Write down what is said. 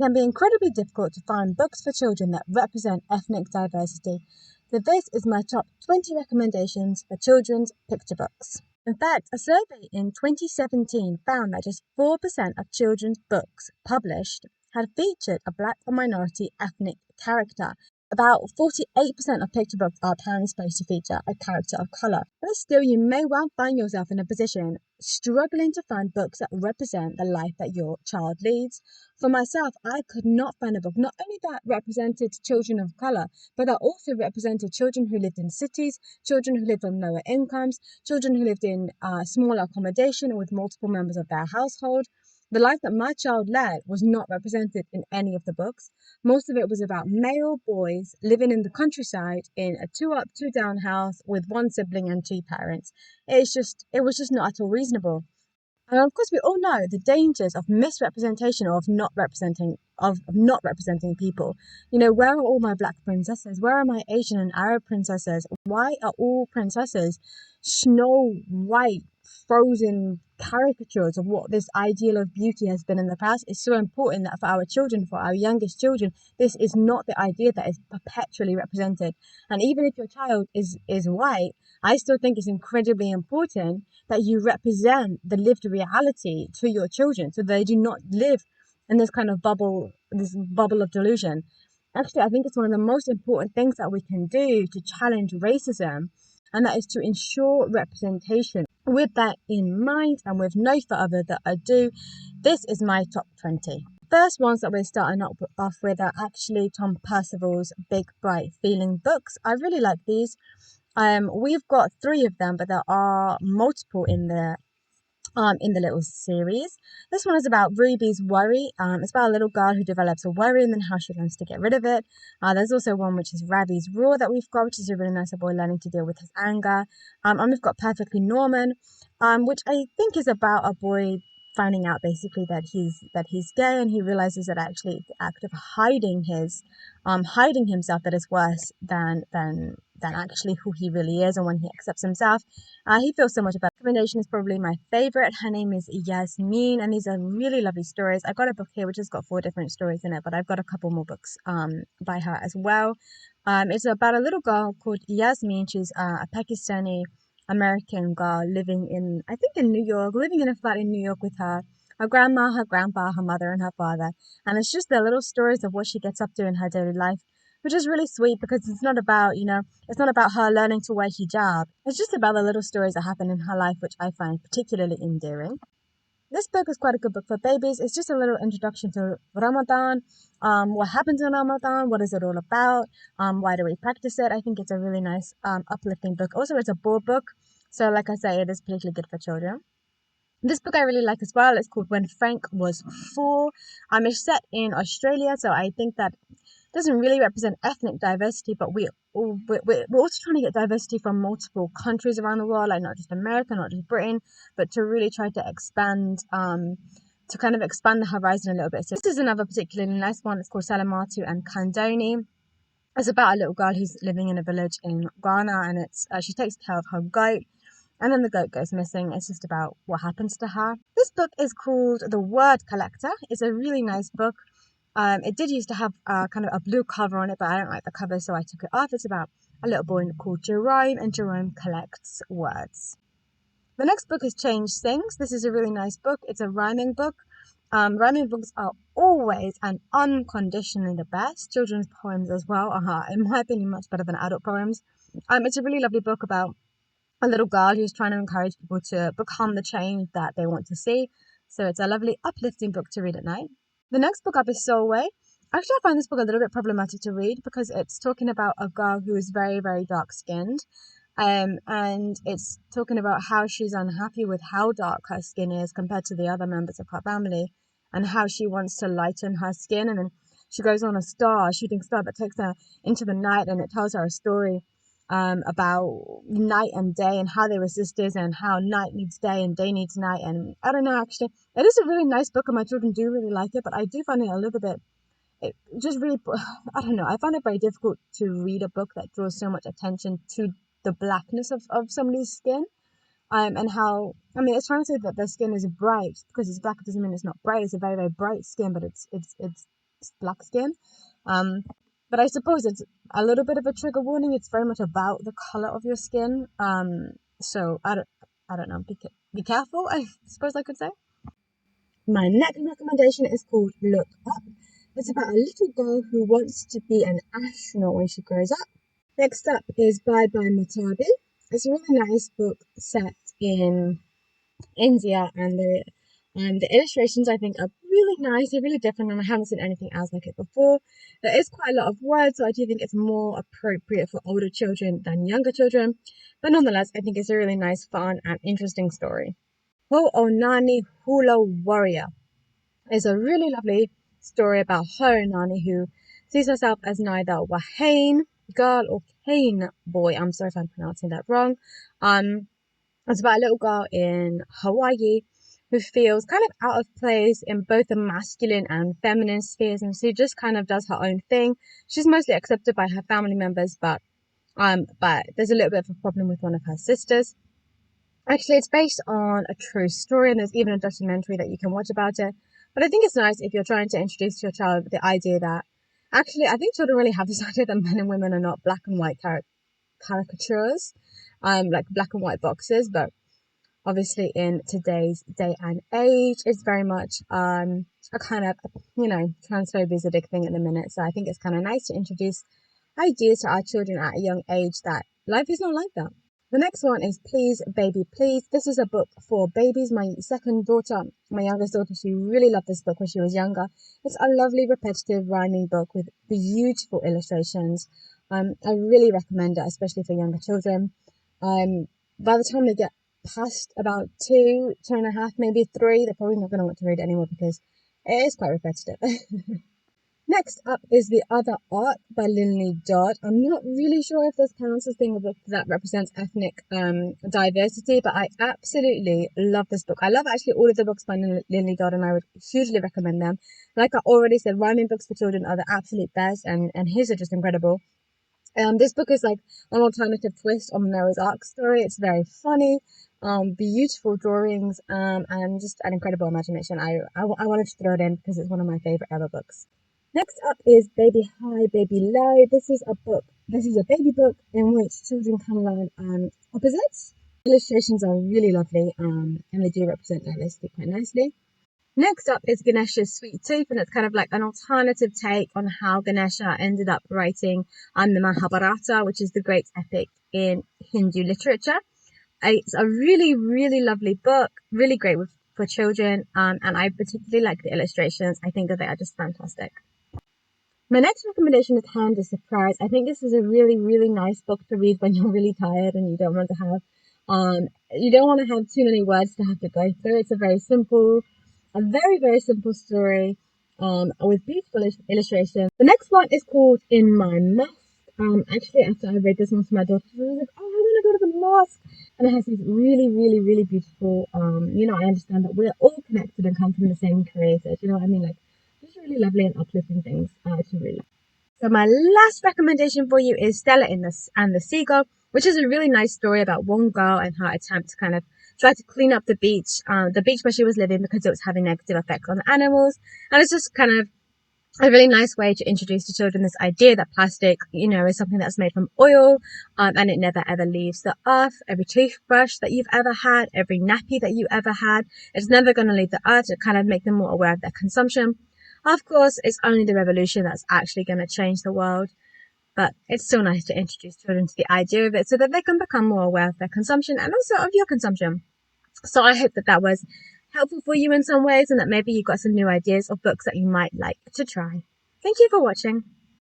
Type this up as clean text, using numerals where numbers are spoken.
It can be incredibly difficult to find books for children that represent ethnic diversity. So this is my top 20 recommendations for children's picture books. In fact, a survey in 2017 found that just 4% of children's books published had featured a Black or minority ethnic character. About 48% of picture books are apparently supposed to feature a character of colour. But still, you may well find yourself in a position struggling to find books that represent the life that your child leads. For myself, I could not find a book not only that represented children of colour, but that also represented children who lived in cities, children who lived on lower incomes, children who lived in smaller accommodation with multiple members of their household. The life that my child led was not represented in any of the books. Most of it was about male boys living in the countryside in a 2-up, 2-down house with one sibling and 2 parents. It was just not at all reasonable. And of course, we all know the dangers of misrepresentation or of not representing people. You know, where are all my Black princesses? Where are my Asian and Arab princesses? Why are all princesses Snow White, frozen caricatures of what this ideal of beauty has been in the past? It's so important that for our children, for our youngest children, this is not the idea that is perpetually represented. And even if your child is white, I still think it's incredibly important that you represent the lived reality to your children so they do not live in this kind of bubble of delusion. Actually, I think it's one of the most important things that we can do to challenge racism, and that is to ensure representation. With that in mind, and with no further ado, this is my top 20. First ones that we're starting off with are actually Tom Percival's Big Bright Feeling books. I really like these. We've got 3 of them, but there are multiple in the little series. This one is about Ruby's worry. It's about a little girl who develops a worry and then how she learns to get rid of it. There's also one which is Ravi's Roar that we've got, which is a really nice boy learning to deal with his anger. And we've got Perfectly Norman, which I think is about a boy finding out basically that he's gay, and he realizes that actually the act of hiding himself that is worse than actually who he really is. And when he accepts himself, he feels so much better. Recommendation is probably my favorite. Her name is Yasmin, and these are really lovely stories. I got a book here which has got 4 different stories in it, but I've got a couple more books by her as well. It's about a little girl called Yasmin. She's a Pakistani American girl living in New York, living in a flat in New York with her grandma, her grandpa, her mother, and her father. And it's just their little stories of what she gets up to in her daily life, which is really sweet because it's not about her learning to wear hijab. It's just about the little stories that happen in her life, which I find particularly endearing. This book is quite a good book for babies. It's just a little introduction to Ramadan. What happens in Ramadan? What is it all about? Why do we practice it? I think it's a really nice, uplifting book. Also, it's a board book. So like I say, it is particularly good for children. This book I really like as well. It's called When Frank Was 4. It's set in Australia, so I think that doesn't really represent ethnic diversity, but we're also trying to get diversity from multiple countries around the world, like not just America, not just Britain, but to really try to expand the horizon a little bit. So this is another particularly nice one. It's called Salamatu and Kandoni. It's about a little girl who's living in a village in Ghana, and she takes care of her goat, and then the goat goes missing. It's just about what happens to her. This book is called The Word Collector. It's a really nice book. It did used to have kind of a blue cover on it, but I don't like the cover, so I took it off. It's about a little boy called Jerome, and Jerome collects words. The next book is Change Things. This is a really nice book. It's a rhyming book. Rhyming books are always and unconditionally the best. Children's poems as well are, in my opinion, much better than adult poems. It's a really lovely book about a little girl who's trying to encourage people to become the change that they want to see. So it's a lovely, uplifting book to read at night. The next book up is Sulwe. Actually, I find this book a little bit problematic to read because it's talking about a girl who is very, very dark-skinned. And it's talking about how she's unhappy with how dark her skin is compared to the other members of her family, and how she wants to lighten her skin. And then she goes on a shooting star that takes her into the night, and it tells her a story about night and day and how they were sisters, and how night needs day and day needs night. And I don't know, actually, it is a really nice book and my children do really like it, but I do find it a little bit, I find it very difficult to read a book that draws so much attention to the blackness of somebody's skin. And how, it's trying to say that their skin is bright because it's black doesn't mean it's not bright. It's a very, very bright skin, but it's black skin. But I suppose it's a little bit of a trigger warning. It's very much about the color of your skin. So I don't know. Be careful, I suppose I could say. My next recommendation is called Look Up. It's about a little girl who wants to be an astronaut when she grows up. Next up is Bye Bye Motabhai. It's a really nice book set in India, and the illustrations I think are really nice. They're really different, and I haven't seen anything else like it before. There is quite a lot of words, so I do think it's more appropriate for older children than younger children. But nonetheless, I think it's a really nice, fun, and interesting story. Ho Onani Hula Warrior is a really lovely story about her Nani, who sees herself as neither Wahane girl or Kane boy. I'm sorry if I'm pronouncing that wrong. It's about a little girl in Hawaii who feels kind of out of place in both the masculine and feminine spheres, and she just kind of does her own thing. She's mostly accepted by her family members, but there's a little bit of a problem with one of her sisters. Actually, it's based on a true story, and there's even a documentary that you can watch about it. But I think it's nice if you're trying to introduce to your child the idea that actually, I think children really have this idea that men and women are not black and white caricatures, like black and white boxes. But obviously, in today's day and age, it's very much a kind of, transphobia is a big thing at the minute. So I think it's kind of nice to introduce ideas to our children at a young age that life is not like that. The next one is Please Baby Please. This is a book for babies. My second daughter, my youngest daughter, she really loved this book when she was younger. It's a lovely, repetitive, rhyming book with beautiful illustrations. I really recommend it, especially for younger children. By the time they get past about 2.5, maybe 3, they're probably not going to want to read it anymore because it is quite repetitive. Next up is The Other Art by Linley Dodd. I'm not really sure if this counts as being a book that represents ethnic diversity, but I absolutely love this book. I love actually all of the books by Linley Dodd, and I would hugely recommend them. Like I already said, rhyming books for children are the absolute best, and his are just incredible. This book is like an alternative twist on the Noah's Ark story. It's very funny, beautiful drawings, and just an incredible imagination. I wanted to throw it in because it's one of my favorite ever books. Next up is Baby High, Baby Low. This is a baby book in which children can learn opposites. Illustrations are really lovely, and they do represent diversity quite nicely. Next up is Ganesha's Sweet Tooth, and it's kind of like an alternative take on how Ganesha ended up writing the Mahabharata, which is the great epic in Hindu literature. It's a really, really lovely book, really great for children, and I particularly like the illustrations. I think that they are just fantastic. My next recommendation is Handa Surprise. I think this is a really, really nice book to read when you're really tired and you don't want to have too many words to have to go through. It's a very, very simple story with beautiful illustrations. The next one is called In My Mosque. Actually, after I read this one to my daughter, she was like, "Oh, I want to go to the mosque," and it has these really, really, really beautiful. I understand that we're all connected and come from the same creator. Do you know what I mean? Like, just really lovely and uplifting things to read. So my last recommendation for you is Stella and the Seagull, which is a really nice story about one girl and her attempt to kind of try to clean up the beach where she was living because it was having negative effects on the animals. And it's just kind of a really nice way to introduce to children this idea that plastic, is something that's made from oil, and it never ever leaves the earth. Every toothbrush that you've ever had, every nappy that you ever had, it's never going to leave the earth. To kind of make them more aware of their consumption. Of course, it's only the revolution that's actually going to change the world, but it's still nice to introduce children to the idea of it so that they can become more aware of their consumption and also of your consumption. So I hope that was helpful for you in some ways, and that maybe you got some new ideas of books that you might like to try. Thank you for watching.